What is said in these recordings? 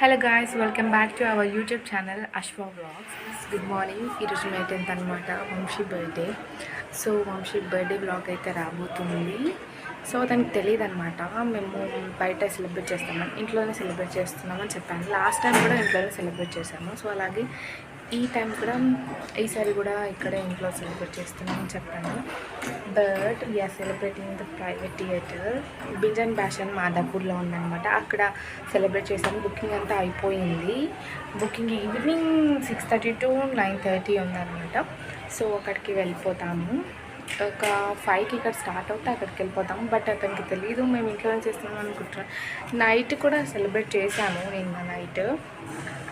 Hello guys, welcome back to our YouTube channel Ashwa vlogs. Good morning. ఈరోజు May 10th అనమాట, Vamshi birthday. So Vamshi birthday vlog అయితే రాబోతుంది. So తనకు తెలియదు అనమాట, మేము బయట సెలబ్రేట్ చేస్తామని, ఇంట్లోనే సెలబ్రేట్ చేస్తున్నామని చెప్పాను. లాస్ట్ టైం కూడా ఇంట్లోనే సెలబ్రేట్ చేశాము. సో అలాగే ఈ టైం కూడా ఈసారి కూడా ఇక్కడే ఇంట్లో సెలబ్రేట్ చేస్తున్నామని చెప్పాను. But we are celebrating the private theatre. Binge and bash అని మాదాపూర్లో ఉందన్నమాట. అక్కడ సెలబ్రేట్ చేసాము. బుకింగ్ అంతా అయిపోయింది. బుకింగ్ ఈవినింగ్ 6:30 to 9:30 ఉందన్నమాట. సో అక్కడికి వెళ్ళిపోతాము. ఒక 5కి ఇక్కడ స్టార్ట్ అవుతే అక్కడికి వెళ్ళిపోతాము. బట్ అతనికి తెలియదు మేము ఇంట్లోనే చేస్తున్నాం అనుకుంటున్నాను. నైట్ కూడా సెలబ్రేట్ చేశాను నిన్న నైట్.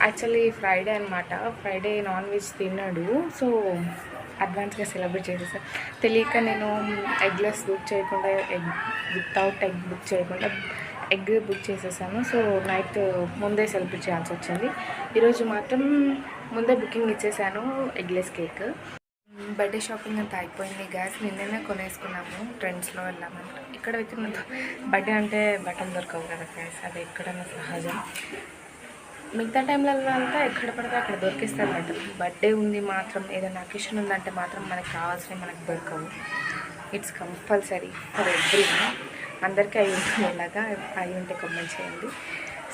యాక్చువల్లీ ఫ్రైడే అనమాట. ఫ్రైడే నాన్ వెజ్ తిన్నాడు. సో అడ్వాన్స్గా సెలబ్రేట్ చేసేసాను. తెలియక నేను ఎగ్లెస్ బుక్ చేయకుండా, వితౌట్ ఎగ్ బుక్ చేయకుండా ఎగ్ బుక్ చేసేసాను. సో నైట్ ముందే సెలబ్రేట్ చేయాల్సి వచ్చింది. ఈరోజు మాత్రం ముందే బుకింగ్ ఇచ్చేసాను ఎగ్లెస్ కేక్. బర్త్డే షాపింగ్ అంతా అయిపోయింది గ్యాస్. నిన్ననే కొనేసుకున్నాము. ట్రెండ్స్లో వెళ్ళామంట. ఇక్కడ అయితే బర్త్డే అంటే బట్టలు దొరకవు కదా గ్యాస్, అది ఎక్కడన్నా సహజం. మిగతా టైంలలో అంతా ఎక్కడ పడితే అక్కడ దొరికిస్తారు బట్టలు. బర్త్డే ఉంది మాత్రం, ఏదైనా అకేషన్ ఉందంటే మాత్రం మనకు కావాల్సినవి మనకు దొరకవు. It's compulsory for every. అందరికీ అయి ఉంటుంది. ఇలాగా అయి ఉంటే కమెంట్ చేయండి.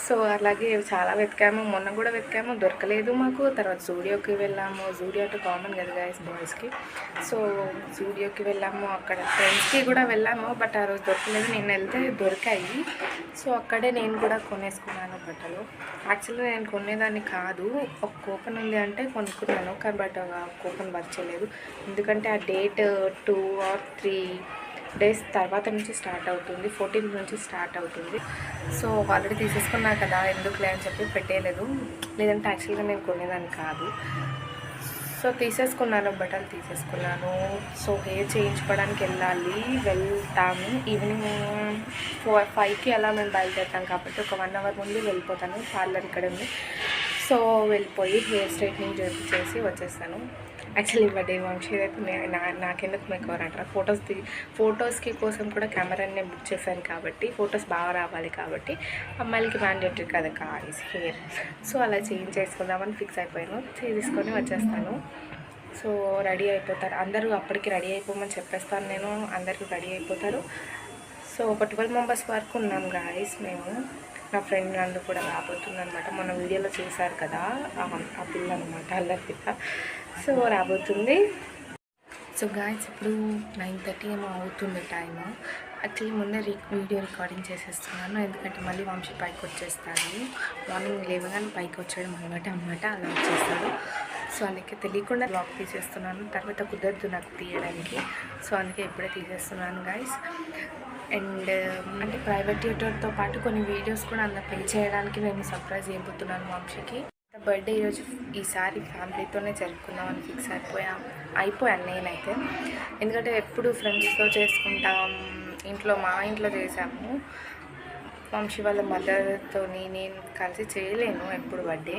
సో అలాగే చాలా వెతికాము. మొన్న కూడా వెతికాము, దొరకలేదు మాకు. తర్వాత జూడియోకి వెళ్ళాము. జూడియో అంటే కామన్ కదా గైస్ బాయ్స్కి. సో జూడియోకి వెళ్ళాము. అక్కడ ఫ్రెండ్స్కి కూడా వెళ్ళాము. బట్ ఆ రోజు దొరకలేదు. నిన్న వెళ్తే దొరికాయి. సో అక్కడే నేను కూడా కొనేసుకున్నాను బట్టలు. యాక్చువల్లీ నేను కొనేదాన్ని కాదు, ఒక కూపన్ ఉంది అంటే కొనుక్కున్నాను. కానీ బట్ కూపన్ వర్క్ చేయలేదు. ఎందుకంటే ఆ డేట్ 2 or 3 days తర్వాత నుంచి స్టార్ట్ అవుతుంది. 14th నుంచి స్టార్ట్ అవుతుంది. సో ఆల్రెడీ తీసేసుకున్నా కదా, ఎందుకులే అని చెప్పి పెట్టేయలేదు. లేదంటే యాక్చువల్గా నేను కొనేదాన్ని కాదు. సో తీసేసుకున్నాను, బట్టలు తీసేసుకున్నాను. సో హెయిర్ చేయించుకోవడానికి వెళ్తాము. ఈవినింగ్ 5కి అలా మేము బయలుదేరుతాం కాబట్టి ఒక 1 hour ముందు వెళ్ళిపోతాను. పార్లర్ ఇక్కడ ఉంది. సో వెళ్ళిపోయి హెయిర్ స్ట్రైట్నింగ్ చేసి వచ్చేస్తాను. యాక్చువల్లీ బర్త్డే వంశీ అయితే నాకెందుకు మేకవర్ అంటారా, ఫొటోస్కి కోసం కూడా కెమెరాని బుక్ చేశాను కాబట్టి ఫొటోస్ బాగా రావాలి కాబట్టి అమ్మాయిలకి మ్యాండేటరీ కదా గాయ్స్ హెయిర్. సో అలా చేంజ్ చేసుకుందామని ఫిక్స్ అయిపోయాను. తీసుకొని వచ్చేస్తాను. సో రెడీ అయిపోతారు అందరూ. అప్పటికి రెడీ అయిపోమని చెప్పేస్తాను నేను. అందరికీ రెడీ అయిపోతారు. సో ఒక 12 members వరకు ఉన్నాం గాయ్స్ మేము. నా ఫ్రెండ్ నందు కూడా రాబోతుంది అనమాట. మొన్న వీడియోలో చేశారు కదా ఆ పిల్ల అనమాట, అల్లరి పిల్ల. సో రాబోతుంది. సో గాయ్స్ ఇప్పుడు 9:30 ఏమో అవుతుంది టైము. యాక్చువల్లీ ముందే వీడియో రికార్డింగ్ చేసేస్తున్నాను. ఎందుకంటే మళ్ళీ వంశీ పైకి వచ్చేస్తాడు. మార్నింగ్ లేవగానే పైకి వచ్చేయడం అన్నమాట అలా వచ్చేస్తాడు. సో అందుకే తెలియకుండా బ్లాగ్ తీసేస్తున్నాను. తర్వాత కుదరదు నాకు తీయడానికి. సో అందుకే ఇప్పుడే తీసేస్తున్నాను గాయ్స్. అండ్ అంటే ప్రైవేట్ థియేటర్తో పాటు కొన్ని వీడియోస్ కూడా అందులో ప్లే చేయడానికి నేను సర్ప్రైజ్ చేయబోతున్నాను వంశీకి. బర్త్డే ఈసారి ఫ్యామిలీతోనే జరుపుకుందామని ఫిక్స్ అయిపోయాను నేనైతే. ఎందుకంటే ఎప్పుడు ఫ్రెండ్స్తో చేసుకుంటాం. మా ఇంట్లో చేసాము. వంశీ వాళ్ళ మదర్తో నేను కలిసి చేయలేను ఎప్పుడు బర్త్డే.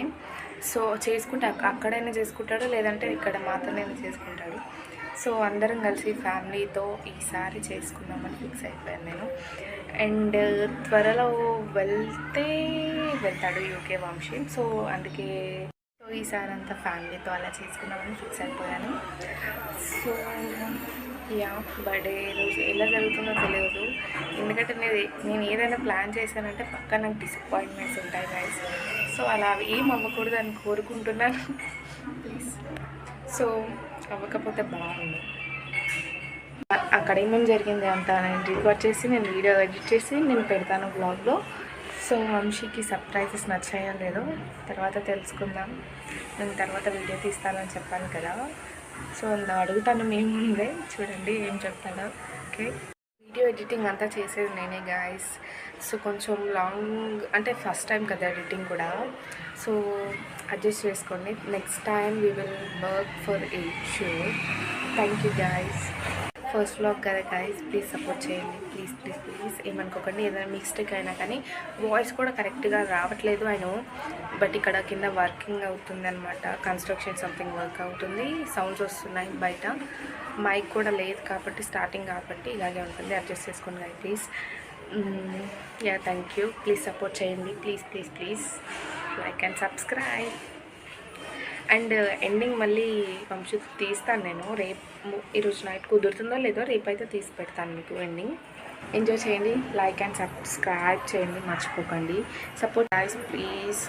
సో చేసుకుంటే అక్కడైనా చేసుకుంటాడు, లేదంటే ఇక్కడ మాత్రమే చేసుకుంటాడు. సో అందరం కలిసి ఫ్యామిలీతో ఈసారి చేసుకుందామని ఫిక్స్ అయిపోయాను నేను. అండ్ త్వరలో వెళ్తాడు యూకే వంశీ. సో అందుకే ఈసారి అంతా ఫ్యామిలీతో అలా చేసుకుందామని ఫిక్స్ అయిపోయాను. సో బర్త్డే రోజు ఎలా జరుగుతుందో తెలియదు. ఎందుకంటే నేను ఏదైనా ప్లాన్ చేశానంటే పక్కా నాకు డిసప్పాయింట్మెంట్స్ ఉంటాయి గైస్. సో అలా ఏం అవ్వకూడదు అని కోరుకుంటున్నాను ప్లీజ్. సో అవ్వకపోతే బాగుంది. అక్కడ ఏమేమి జరిగింది అంతా నేను రికార్డ్ చేసి నేను వీడియో ఎడిట్ చేసి నేను పెడతాను బ్లాగ్లో. సో వంశీకి సర్ప్రైజెస్ నచ్చాయో లేదో తర్వాత తెలుసుకుందాం. నేను తర్వాత వీడియో తీస్తానని చెప్పాను కదా. సో అడుగుతాను మేము ముందే, చూడండి ఏం చెప్తాడో. ఓకే, వీడియో ఎడిటింగ్ అంతా చేసేది నేనే గాయస్. సో కొంచెం లాంగ్ అంటే ఫస్ట్ టైం కదా ఎడిటింగ్ కూడా. సో అడ్జస్ట్ చేసుకోండి. Next time we will work for it sure. Thank you guys. First vlog కదా గాయస్, ప్లీజ్ సపోర్ట్ చేయండి. ప్లీజ్ ఏమనుకోకండి. ఏదైనా మిస్టేక్ అయినా కానీ వాయిస్ కూడా కరెక్ట్గా రావట్లేదు ఆయన. బట్ ఇక్కడ కింద వర్కింగ్ అవుతుంది అనమాట. కన్స్ట్రక్షన్ సంథింగ్ వర్క్ అవుతుంది. సౌండ్స్ వస్తున్నాయి బయట. మైక్ కూడా లేదు కాబట్టి స్టార్టింగ్ కాబట్టి ఇలాగే ఉంటుంది. అడ్జస్ట్ చేసుకోండి guys please. Thank you. Please support చేయండి please. Like and subscribe. And ending మళ్ళీ వంశీ తీస్తాను నేను రేపు. ఈరోజు నైట్ కుదురుతుందో లేదో రేపు అయితే తీసి పెడతాను మీకు ఎండింగ్. ఎంజాయ్ చేయండి, లైక్ అండ్ సబ్స్క్రైబ్ చేయండి మర్చిపోకండి. Support guys please.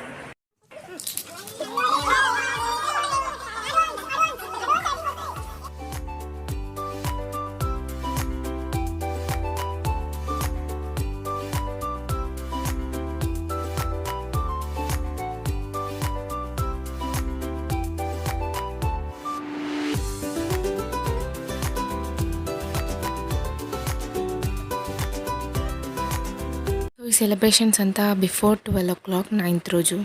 ఈ సెలబ్రేషన్స్ అంతా బిఫోర్ 12 o'clock 9th రోజు.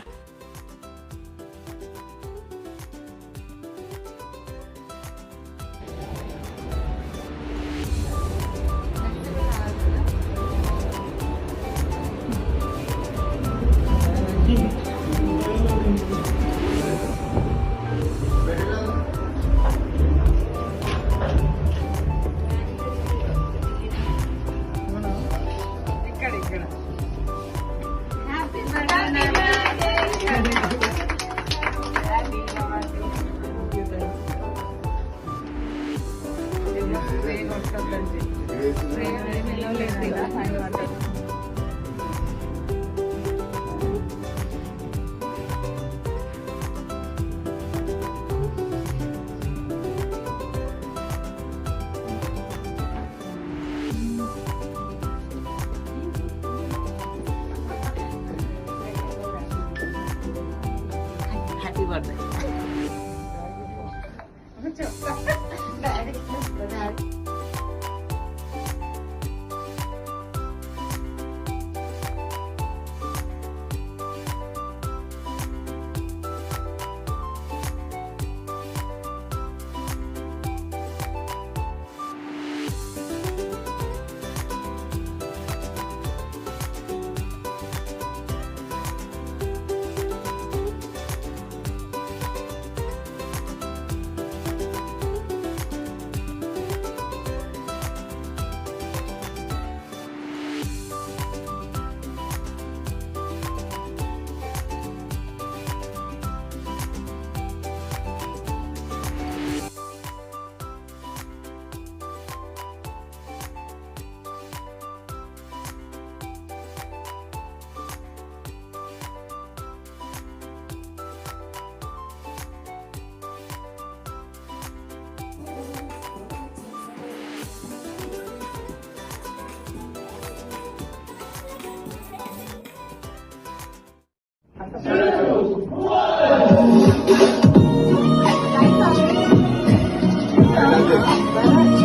Happy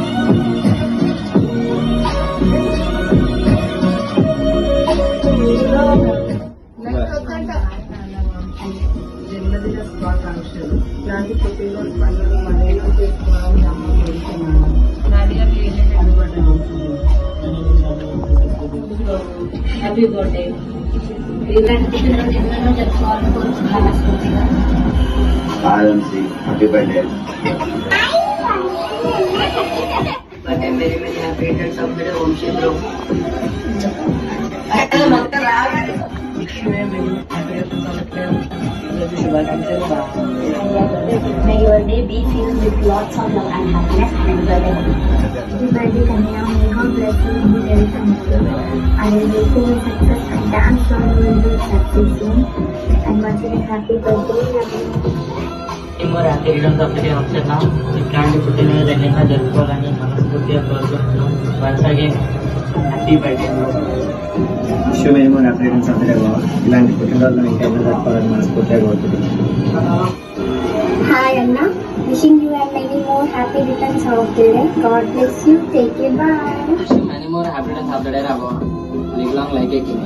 birthday. జన్మదిన శుభాకాంక్షలు. ఇలాంటి పుట్టినరోజు పండుగ మరేమో చేసుకోవాలని నమ్మకం. నాన్నగారు ఏంటంటే అందుబాటులో ఉంటుంది. Happy birthday. ఇలాంటి పుట్టినరోజు ఎన్నో జరుపుకోవాలని కోరుకుంటున్నాను. Happy birthday. Birthday very very happy returns of the day Vamshi bro. May your day be filled with lots of love and happiness. Happy birthday. Happy birthday, Kanya. May God bless you in the health and wealth. I will wish you success and damn sure you will do success soon. And once again, happy birthday. More happy returns of the day వంశన్న. ఇట్లాంటి పుట్టినరోజు ఎన్నైనా జరుపుకోవాలని మనస్ఫూర్తిగా కోరుకుంటున్నాం. Once again happy birthday. విషయమేమో happy returns of the day బావ. ఇలాంటి పుట్టినరోజులు ఇంకెన్నో జరుపుకోవాలని మనస్ఫూర్తిగా కోరుకుంటున్నాం. Hi Anna, wishing you and many more happy returns of the day. God bless you. Take care. Bye. Many more happy returns of the day, Raghav. Live long like a king.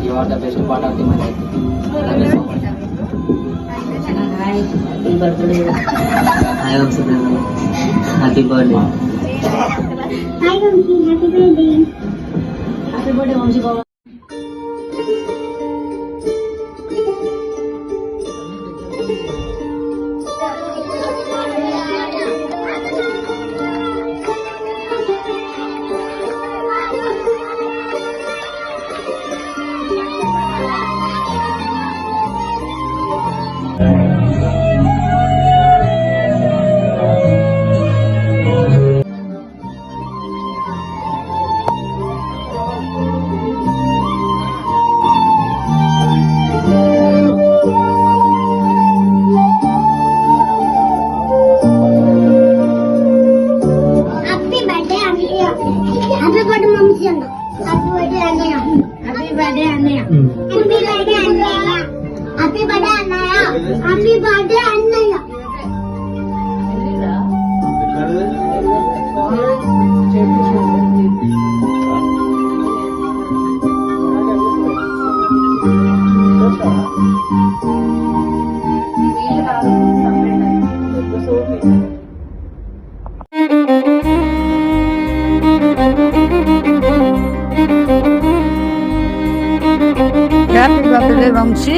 You are the best part of my life. Thank you so much. Hi, happy birthday. Hi, Vanshi. Happy birthday. Hi Vanshi, happy birthday. Happy birthday, Vanshi Baba. Happy birthday అన్నయ్య happy birthday అన్నయ్య happy birthday Vamshi.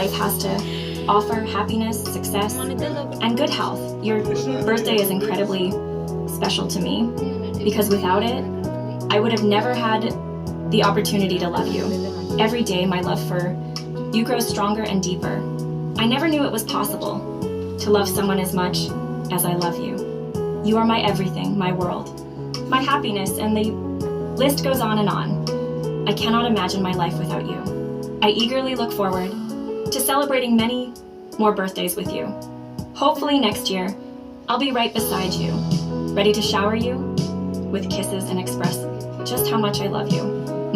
Life has to offer happiness, success, and good health. Your birthday is incredibly special to me because without it, I would have never had the opportunity to love you. Every day, my love for you grows stronger and deeper. I never knew it was possible to love someone as much as I love you. You are my everything, my world, my happiness, and the list goes on and on. I cannot imagine my life without you. I eagerly look forward to celebrating many more birthdays with you. Hopefully next year, I'll be right beside you, ready to shower you with kisses and express just how much I love you.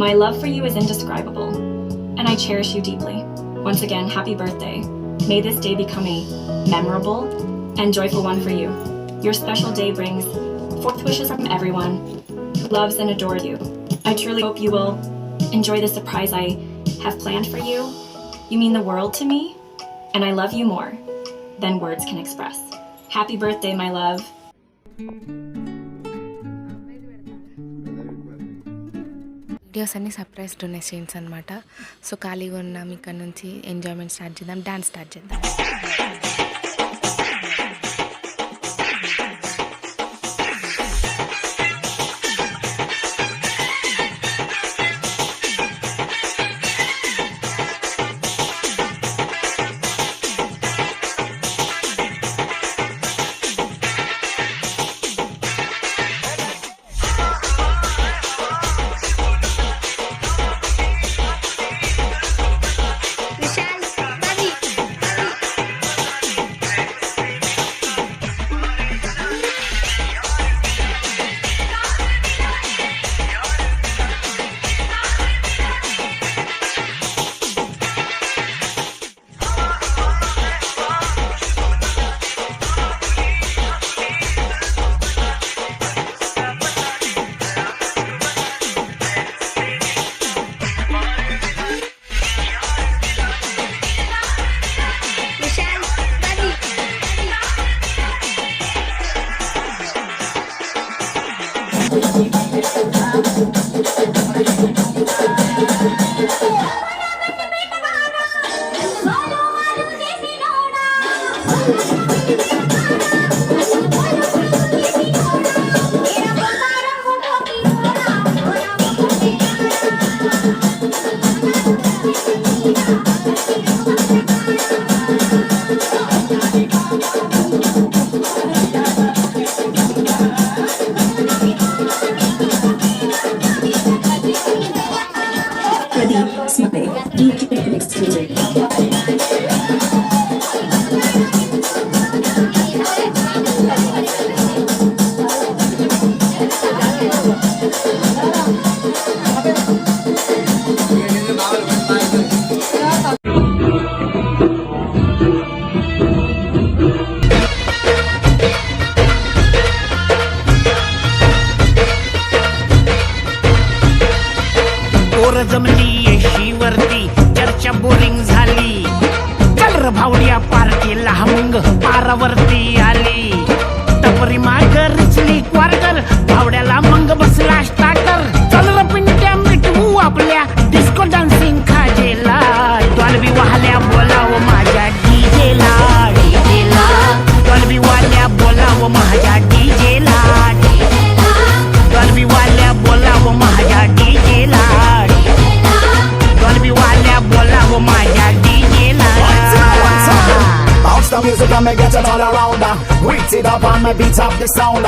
My love for you is indescribable, and I cherish you deeply. Once again, happy birthday. May this day become a memorable and joyful one for you. Your special day brings forth wishes from everyone who loves and adores you. I truly hope you will enjoy the surprise I have planned for you. You mean the world to me, and I love you more than words can express. Happy birthday, my love. Videos అన్ని surprise donations అనమాట. So ఖాళీగా ఉన్నాం, ఇక్కడ నుంచి enjoyment start చేద్దాం, dance start చేద్దాం. Smile. DJ exclusive. पोर जमली येशीवरती चर्चा बोरिंग झाली चल र भावड्या पार्टीला मग पारावरती आली टपरी माग रिचली क्वार्टर भावड्याला मग बसला स्टार्टर चल र पिंट्या मिटवू आपल्या डिस्को डान्सिंग खाजेला डॉल्बी वाहल्या बोलाव माझ्या डीजेला डॉल्बी वाल्या बोलाव माझ्या डीजेला डॉल्बी वाल्या बोलाव माझ्या डीजेला डॉल्बी वाल्या बोलाव माझ्या डीजेला Bounce the music and me get it all around Wait it up and me beat up the sound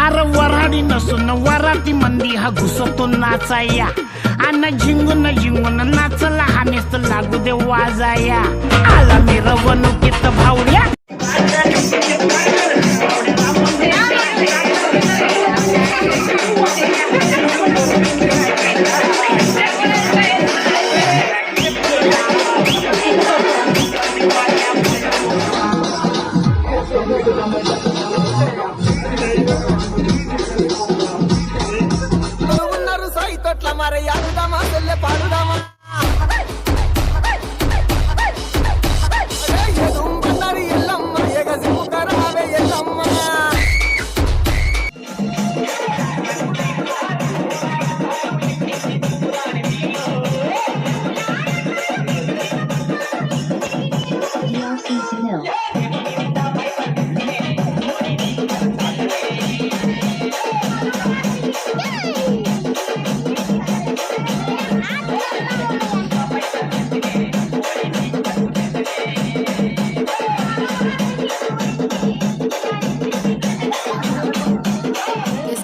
आर वराडी नसून वराती मंदी हा घुसतो नाचाया आणि झिंगून झिंगून नाचला हा नुसतं लागू दे वाजाया आला मिरवणुकीत भावड्या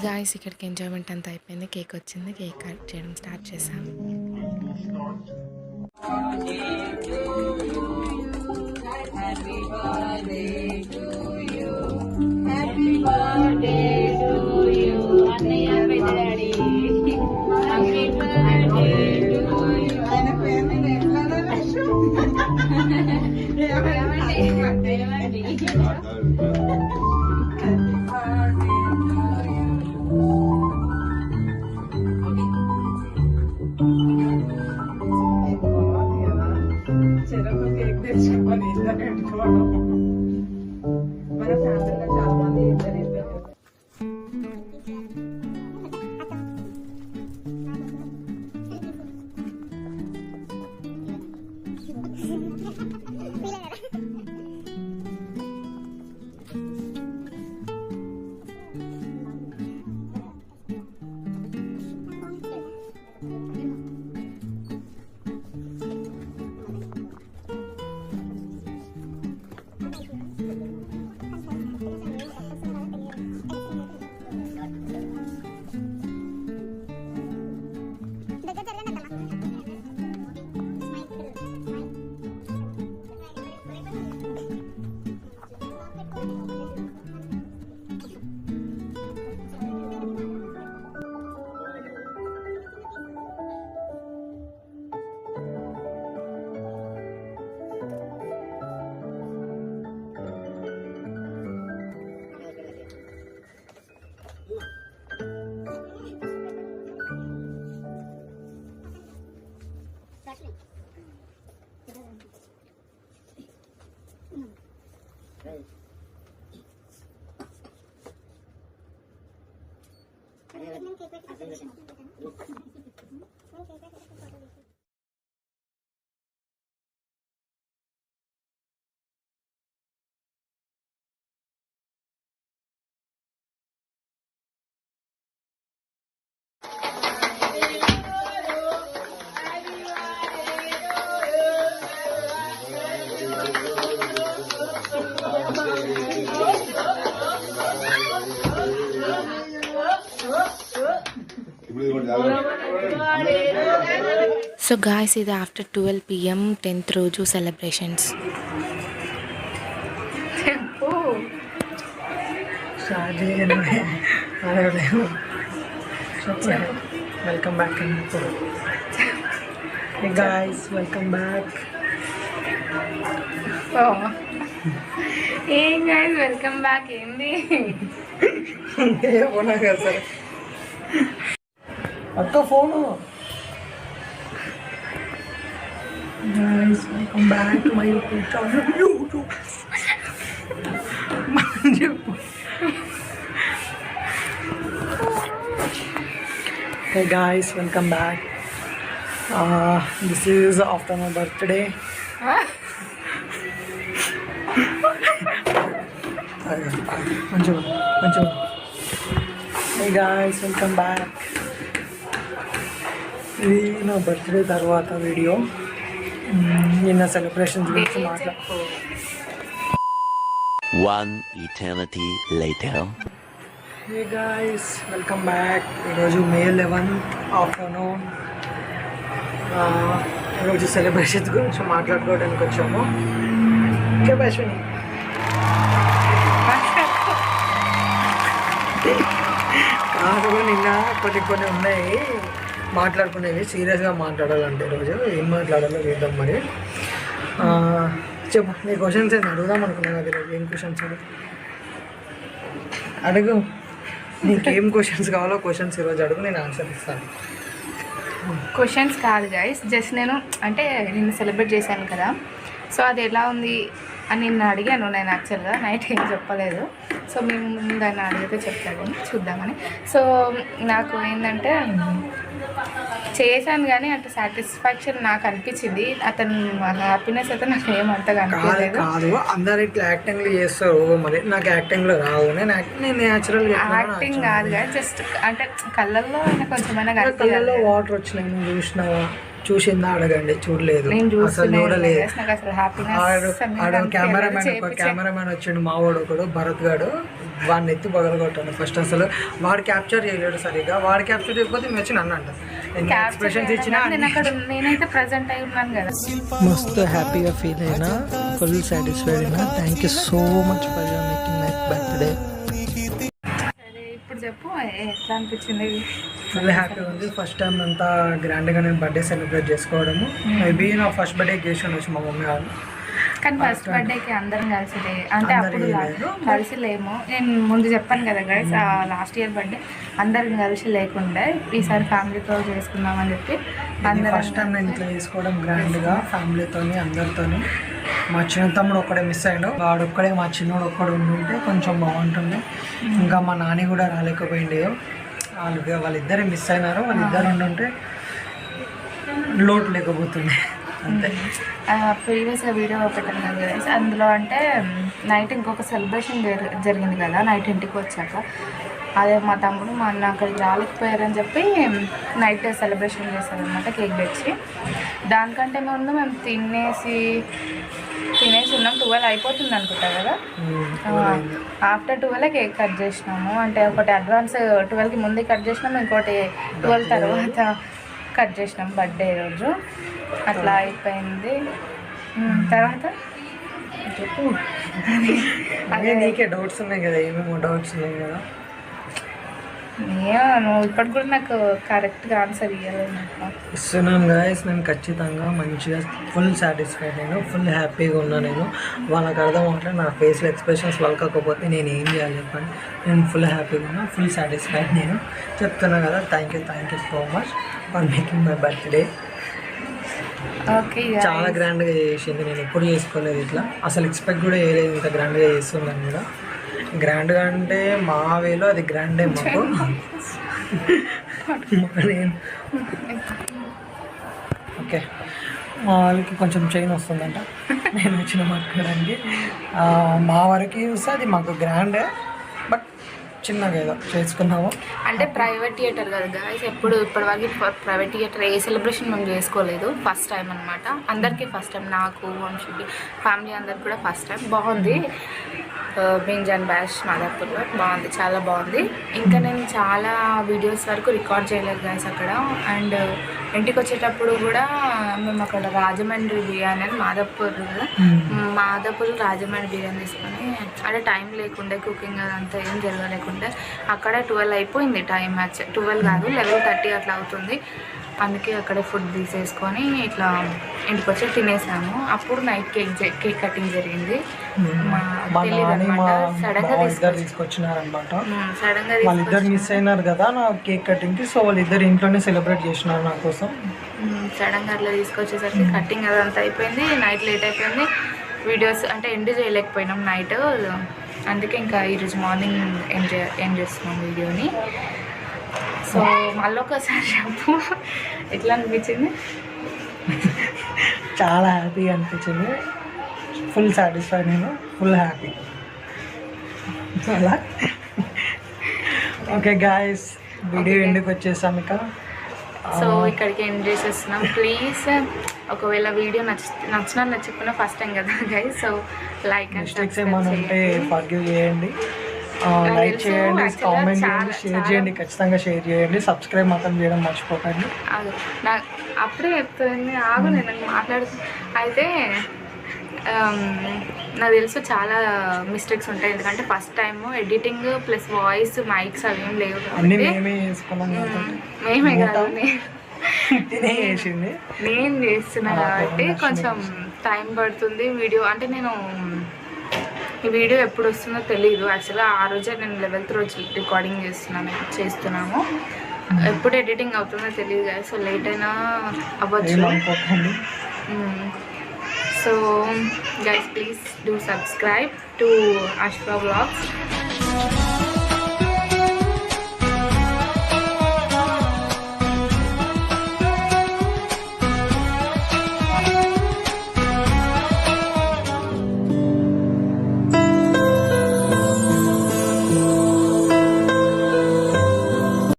గాయస్ ఇక్కడికి ఎంజాయ్మెంట్ అంతా అయిపోయింది కేక్ వచ్చింది కేక్ కట్ చేయడం స్టార్ట్ చేశాం సో గాయస్ ఇది ఆఫ్టర్ 12 PM 10th రోజు celebrations. Welcome back guys, welcome back. ఏం గాయస్ వెల్కమ్ బ్యాక్ ఏంది? ఏమన్నా కదా సరే అక్క phone. Guys welcome back to my YouTube channel. చెప్పు. Hey guys, welcome back. This is after my birthday. Manju. Hey guys, welcome back. ఇది నా birthday తర్వాత వీడియో. నిన్న సెలబ్రేషన్స్ గురించి మాట్లాడుకో. One eternity later. Hey guys, welcome back. ఈరోజు May 11th afternoon. ఈరోజు celebrations గురించి మాట్లాడుకోవడానికి వచ్చాము. అశ్విని కాదు, నిన్న కొన్ని ఉన్నాయి మాట్లాడుకునేవి. సీరియస్గా మాట్లాడాలంటే ఈరోజు ఏం మాట్లాడాలో చూద్దాం. మరి చెప్పు, నీ క్వశ్చన్స్ ఏంటి అడుగుదాం అనుకున్నాను కదా ఈరోజు. ఏం క్వశ్చన్స్ అడుగు, నీకేం క్వశ్చన్స్ కావాలో క్వశ్చన్స్ ఈరోజు అడుగు, నేను ఆన్సర్ ఇస్తాను. క్వశ్చన్స్ కాదు గైస్, జస్ట్ నేను అంటే నిన్ను సెలబ్రేట్ చేశాను కదా, సో అది ఎలా ఉంది అని నిన్ను అడిగాను. నేను యాక్చువల్గా నైట్ ఏం చెప్పలేదు, సో మేము దాన్ని అడిగితే చెప్తాడని చూద్దామని. సో నాకు ఏంటంటే చేశాను కానీ అంటే సాటిస్ఫాక్షన్ నాకు అనిపించింది. అతను హ్యాపీనెస్ అయితే నాకు ఏమంతగా అనిపించలేదు. కాదు, అందరు ఇట్లా యాక్టింగ్లు చేస్తారు, మరి నాకు యాక్టింగ్లో రావు. నేను న్యాచురల్గా యాక్టింగ్ కాదు కానీ జస్ట్ అంటే కళ్ళల్లో కొంచెమైనా కళ్ళల్లో వాటర్ వచ్చినాయి. నువ్వు చూసిందా అడగండి. చూడలేదు, అసలు చూడలేదు. కెమెరామెన్ వచ్చిండు మావాడు ఒకడు, భరత్ గాడు. వాడిని ఎత్తి పగలగొట్టాను ఫస్ట్. అసలు వాడు క్యాప్చర్ చేయలేడు సరిగ్గా. వాడు క్యాప్చర్ చేయకపోతే మేము వచ్చి నన్ను అంటాను. ఎక్స్ప్రెషన్స్ ఇచ్చినా నేనైతే ప్రెజెంట్ అయి ఉన్నాను కదా. మస్తు హ్యాపీగా ఫీల్ అయినా, ఫుల్ సాటిస్ఫైడ్ అయినా. Thank you so much for your making my birthday. ఇప్పుడు చెప్పు ఎట్లా అనిపించింది? ఫుల్ హ్యాపీగా ఉంది. ఫస్ట్ టైం అంతా గ్రాండ్గా నేను బర్త్డే సెలబ్రేట్ చేసుకోవడము. మేబీ నా ఫస్ట్ బర్త్డే చేసాను వచ్చి మా మమ్మీ వాళ్ళు. కానీ ఫస్ట్ బర్త్డేకి అందరం కలిసిలే అంటే అప్పుడు కలిసి లేము. నేను ముందు చెప్పాను కదా గైస్, లాస్ట్ ఇయర్ బర్త్డే అందరం కలిసి లేకుండా ఈసారి ఫ్యామిలీతో చేసుకుందామని చెప్పి అందరం ఫస్ట్ టైం నేను ఇట్లా చేసుకోవడం గ్రాండ్గా ఫ్యామిలీతోని అందరితోని. మా చిన్న తమ్ముడు ఒక్కడే మిస్ అయ్యాడు. వాడు ఒక్కడే, మా చిన్నోడు ఒక్కడు ఉంటే కొంచెం బాగుంటుంది. ఇంకా మా నాని కూడా రాలేకపోయింది. వాళ్ళిద్దరే మిస్ అయినారు. వాళ్ళిద్దరు ఉండుంటే లోటు లేకపోతుంది. అంతే. ప్రీవియస్గా వీడియో పెట్టాను కదా గైస్, అందులో అంటే నైట్ ఇంకొక సెలబ్రేషన్ జరిగింది కదా. నైట్ ఇంటికి వచ్చాక అదే మా తమ్ముడు మా అన్న అక్కడికి రాలేకపోయారని చెప్పి నైట్ సెలబ్రేషన్ చేశారనమాట, కేక్ తెచ్చి. దానికంటే ముందు మేము తినేసి ఉన్నాం. 12 అయిపోతుంది అనుకుంటా కదా. ఆఫ్టర్ 12 కేక్ కట్ చేసినాము. అంటే ఒకటి అడ్వాన్స్ 12కి ముందే కట్ చేసినాము, ఇంకోటి 12 తర్వాత కట్ చేసినాం బర్త్డే రోజు. అట్లా అయిపోయింది. తర్వాత చెప్పు, అదే నీకే డౌట్స్ ఉన్నాయి కదా, ఏమేమో డౌట్స్ ఉన్నాయి కదా. నువ్వు ఇప్పటికి కూడా నాకు కరెక్ట్గా ఆన్సర్ ఇవ్వలేదు. ఇస్తున్నాను గాయస్. నేను ఖచ్చితంగా మంచిగా ఫుల్ సాటిస్ఫైడ్ నేను, ఫుల్ హ్యాపీగా ఉన్నా. నేను వాళ్ళకి అర్థం అవట్లేదు, నా ఫేస్లో ఎక్స్ప్రెషన్స్ వాళ్ళకపోతే నేను ఏం చేయాలి చెప్పండి. నేను ఫుల్ హ్యాపీగా ఉన్నా, ఫుల్ సాటిస్ఫైడ్ నేను చెప్తున్నా కదా. Thank you so much for making my birthday. Okay, చాలా గ్రాండ్గా చేసింది. నేను ఎప్పుడు చేసుకోలేదు ఇట్లా, అసలు ఎక్స్పెక్ట్ కూడా చేయలేదు ఇంత గ్రాండ్గా చేస్తుందని కూడా. గ్రాండ్గా అంటే మా వేలో అది గ్రాండే మాకు. ఓకే, మా వాళ్ళకి కొంచెం చైన్ వస్తుందంట నేను వచ్చిన మాట్లాడడానికి. మా వరకు చూస్తే అది మాకు గ్రాండే, బట్ చిన్నగా ఏదో చేసుకున్నాము. అంటే ప్రైవేట్ థియేటర్ కదా గాయస్, ఇప్పటివరకు ప్రైవేట్ థియేటర్ ఏ సెలబ్రేషన్ మేము చేసుకోలేదు. ఫస్ట్ టైం అనమాట, అందరికీ ఫస్ట్ టైం, నాకు వంశీకి ఫ్యామిలీ అందరికి కూడా ఫస్ట్ టైం. బాగుంది. బింజన్ బ్యాష్ మాదాపూర్లో బాగుంది, చాలా బాగుంది. ఇంకా నేను చాలా వీడియోస్ వరకు రికార్డ్ చేయలేదు గాయస్ అక్కడ. అండ్ ఇంటికి వచ్చేటప్పుడు కూడా మేము అక్కడ రాజమండ్రి బిర్యానీ అని మాదాపూర్ రాజమండ్రి బిర్యానీ తీసుకొని, అంటే టైం లేకుండే, కుకింగ్ అదంతా ఏం జరగలేకుండే. అక్కడ 12 అయిపోయింది టైం, మ్యాచ్ 12 కాదు 11:30 అట్లా అవుతుంది. అందుకే అక్కడే ఫుడ్ తీసేసుకొని ఇట్లా ఇంటికి వచ్చి తినేసాము. అప్పుడు నైట్ కేక్ కటింగ్ జరిగింది. తీసుకొచ్చినారనమాట. వాళ్ళిద్దరు మిస్ అయినారు కదా నా కేక్ కటింగ్కి, సో వాళ్ళిద్దరు ఇంట్లోనే సెలబ్రేట్ చేసినారు నా కోసం. సడన్గా అట్లా తీసుకొచ్చేసరికి కటింగ్ అదంతా అయిపోయింది. నైట్ లేట్ అయిపోయింది. వీడియోస్ అంటే ఎండ్ చేయలేకపోయినాం నైట్. అందుకే ఇంకా ఈరోజు మార్నింగ్ ఎండ్ చేస్తున్నాం వీడియోని. సో మళ్ళీ ఒకసారి చెప్పు, ఎట్లా అనిపించింది? చాలా హ్యాపీగా అనిపించింది. ఫుల్ సాటిస్ఫైడ్, నేను ఫుల్ హ్యాపీ. అలా ఓకే గాయస్, వీడియో ఎందుకు వచ్చేసాం ఇక. సో ఇక్కడికి ఎండ్ చేసేస్తున్నాం. ప్లీజ్ ఒకవేళ వీడియో నచ్చకపోయినా ఫస్ట్ టైం కదా guys, so like and mistakes ఏమైనా ఉంటే ఫర్గివ్ చేయండి, లైక్ చేయండి, కామెంట్ చేయండి, షేర్ చేయండి, ఖచ్చితంగా షేర్ చేయండి. సబ్స్క్రైబ్ మాత్రం చేయడం మర్చిపోకండి. అప్పుడే చెప్తుంది, ఆగు నేను మాట్లాడుతూ. అయితే నాకు తెలుసు చాలా మిస్టేక్స్ ఉంటాయి, ఎందుకంటే first time editing plus voice mics అవి ఏం లేవు. మేమే కాదు, నేను చేస్తున్నా కాబట్టి కొంచెం టైం పడుతుంది. వీడియో అంటే నేను ఈ వీడియో ఎప్పుడు వస్తుందో తెలియదు. యాక్చువల్గా ఆ రోజే నేను 11th రోజు రికార్డింగ్ చేస్తున్నాము. ఎప్పుడు ఎడిటింగ్ అవుతుందో తెలియదు కదా, సో లేట్ అయినా అవ్వచ్చు. So guys, please do subscribe to Ashwa Vlogs.